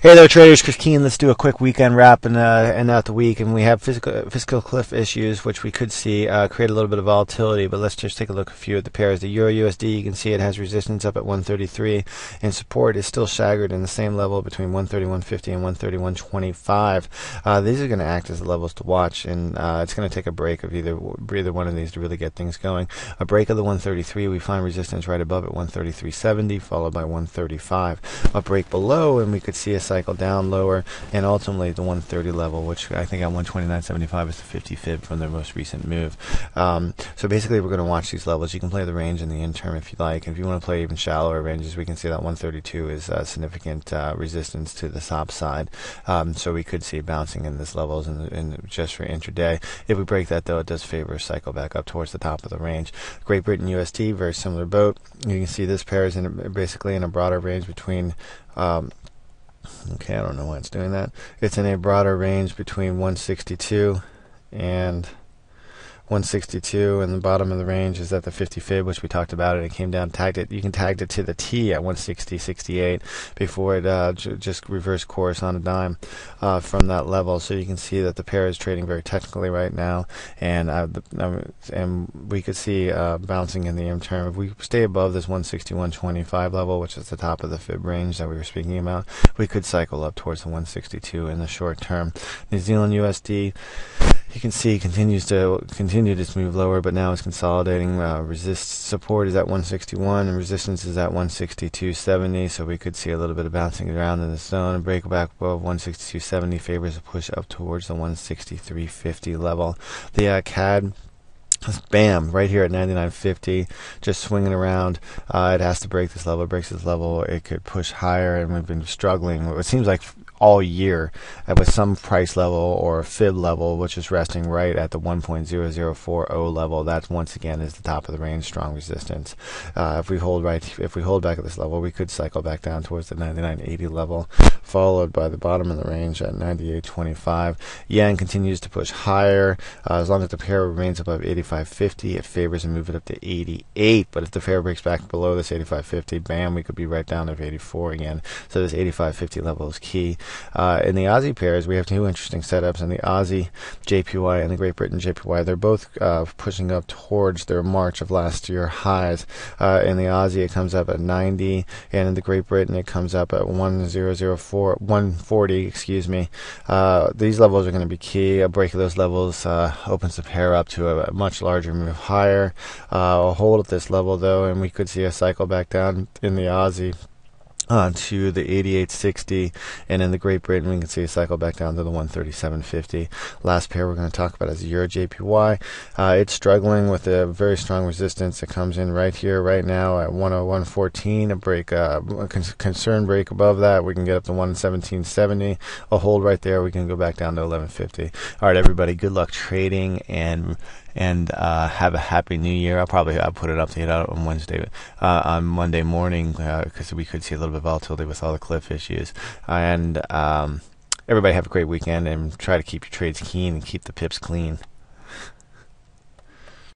Hey there, traders. Chris Keen. Let's do a quick weekend wrap and end out the week. And we have fiscal cliff issues, which we could see create a little bit of volatility. But let's just take a look at a few of the pairs. The Euro USD, you can see it has resistance up at 133, and support is still staggered in the same level between 131.50 and 131.25. These are going to act as the levels to watch, and it's going to take a break of either one of these to really get things going. A break of the 133, we find resistance right above at 133.70, followed by 135. A break below, and we could see a cycle down lower, and ultimately the 130 level, which I think at 129.75 is the 50 fib from their most recent move. So basically we're going to watch these levels. You can play the range in the interim if you like. If you want to play even shallower ranges, we can see that 132 is significant resistance to the top side. So we could see bouncing in these levels in just for intraday. If we break that, though, it does favor a cycle back up towards the top of the range. Great Britain USD, very similar boat. You can see this pair is basically in a broader range between okay, I don't know why it's doing that. It's in a broader range between 162 and 162, and the bottom of the range is at the 50 fib, which we talked about, and it came down, tagged it. You can tag it to the T at 160.68 before it just reverse course on a dime from that level. So you can see that the pair is trading very technically right now, and we could see bouncing in the interim. If we stay above this 161.25 level, which is the top of the fib range that we were speaking about, we could cycle up towards the 162 in the short term. New Zealand USD, you can see continues to move lower, but now it's consolidating. Support is at 161 and resistance is at 162.70, so we could see a little bit of bouncing around in the zone. A break back above 162.70 favors a push up towards the 163.50 level. The CAD, bam, right here at 99.50, just swinging around. It has to break this level. It breaks this level, it could push higher, and we've been struggling. It seems like all year with some price level or fib level, which is resting right at the 1.0040 level. That once again is the top of the range, strong resistance. If we hold back at this level, we could cycle back down towards the 99.80 level, followed by the bottom of the range at 98.25. Yen continues to push higher. As long as the pair remains above 85.50, it favors a move it up to 88. But if the pair breaks back below this 85.50, bam, we could be right down to 84 again. So this 85.50 level is key. In the Aussie pairs, we have two interesting setups. In the Aussie JPY and the Great Britain JPY, they're both pushing up towards their March of last year highs. In the Aussie, it comes up at 90, and in the Great Britain, it comes up at 140. Excuse me. These levels are going to be key. A break of those levels opens the pair up to a much larger move higher. A hold at this level, though, and we could see a cycle back down in the Aussie to the 88.60, and in the Great Britain we can see a cycle back down to the 137.50. Last pair we're going to talk about is Euro JPY. It's struggling with a very strong resistance that comes in right here, right now at 101.14. A break, a concern break above that, we can get up to 117.70. A hold right there, we can go back down to 11.50. All right, everybody, good luck trading, and have a happy new year. I'll put an update out on Monday morning, because we could see a little bit of volatility with all the cliff issues. And everybody have a great weekend, and try to keep your trades keen and keep the pips clean.